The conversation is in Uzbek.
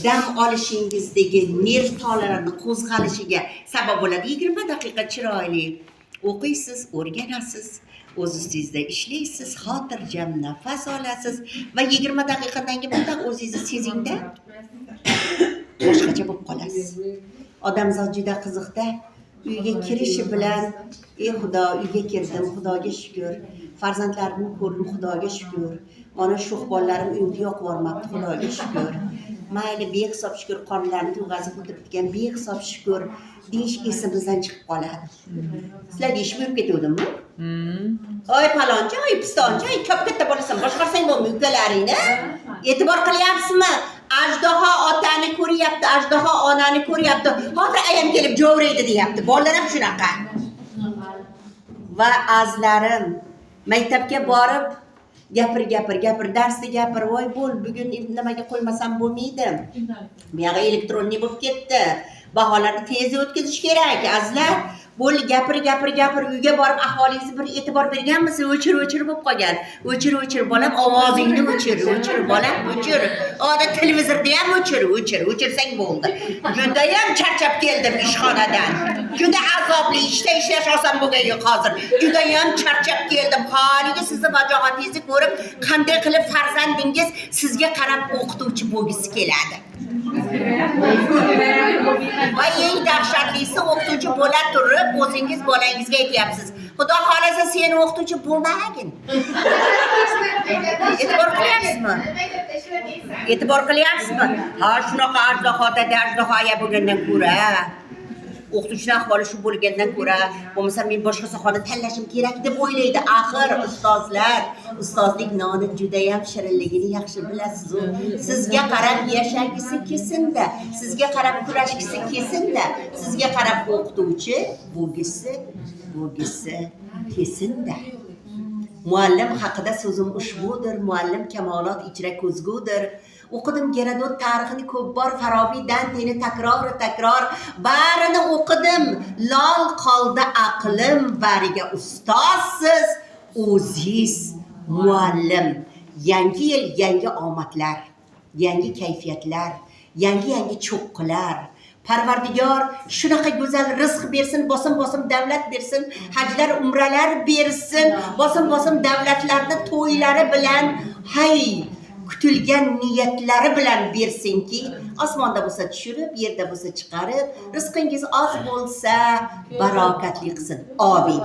dam olishingizdagi nerv tolalarini qo'zg'alishiga sabab bo'ladi. 20 daqiqa chiroyli o'qiysiz, o'rganasiz, o'z ustingizda ishlaysiz, xotirjam nafas olasiz va 20 daqiqadan keyin bitta o'zingizni sezingda boshqacha bo'lib qolasiz. Odamzod juda qiziqda. Uyga kirishi bilan ey Xudo, uyga kirdim, Xudoga shukr. Farzandlarimni ko'rdim, Xudoga shukr. Mana shu bolalarim uyimga yoqib bormabdi, Xudoga shukr. Mayli, behisob shukr, qornlarini to'g'azib o'tiribdigan, behisob shukr deyish esimizdan chiqib qoladi. Sizlar deyishib yurib ketuvdimmi? Oy palonchi, oy pistonchi, oy katta bo'lasan, boshqarsang bo'lmaydi ukalaringni. E'tibor qilyapsizmi? Ajdaho otani ko'ryapti, ajdaho onani ko'ryapti. Hozir ayam kelib jo'vraydi deyapti. Bolalar ham shunaqa. Va azlarim, maktabga borib gapir, darsda gapir. Voy bo'l, bugun nimaga qo'ymasam bo'lmaydi. Bu yoqqa elektronniy bo'lib ketdi. Baholarni tez o'tkazish kerak, azlar. Bo'l, gapir, uyga borib aholingizni bir e'tibor berganmisiz? O'chir bo'lib qolgan. O'chir, bolam, ovozingni o'chir, bolam, o'chir. Odat televizorda ham o'chirsang bo'ldi. Judayam charchab keldim ishxonadan. Juda azobli, ishlash oson bo'lgan yo'q hozir. Judayam charchab keldim. Holiga sizni vajohatingizni ko'rib, qanday qilib farzandingiz sizga qarab o'qituvchi bo'lgisi keladi. Va eng dahshatlisi, o'qituvchi bo'la turib, o'zingiz bolangizga aytyapsiz. Xudo xolasa seni o'qituvchi bo'lmagin. E'tibor qilyapsizmi? Ha, shunaqa ajdahoya bo'lgandan ko'ra, o'qituvchining ahvoli shu bo'lgandan ko'ra, bo'lmasa men boshqa sohani tanlashim kerak deb o'ylaydi. Axir ustozlik noni juda ham shirinligini yaxshi bilasiz. Sizga qarab yashagisi kelsin-da, sizga qarab kurashgisi kelsin-da, sizga qarab o'qituvchi bo'lgisi kelsin-da. Muallim haqida so'zim ushbudir, muallim kamolot ichra ko'zgudir. O'qidim Gerodot tarixini ko'p bor, Farobiy Danteni takror, barini o'qidim. Lol qoldi aqlim, bariga ustozsiz, o'ziz muallim. Yangi yil, yangi omadlar, yangi kayfiyatlar, yangi cho'qqilar. Parvardigor shunaqa go'zal rizq bersin, bosim davlat bersin, hajlar, umralar bersin, bosim davlatlarni to'ylari bilan, kutilgan niyatlari bilan bersinki, osmonda bo'lsa tushirib, yerda bo'lsa chiqarib, rizqingiz oz bo'lsa, barokatli qilsin. Amin.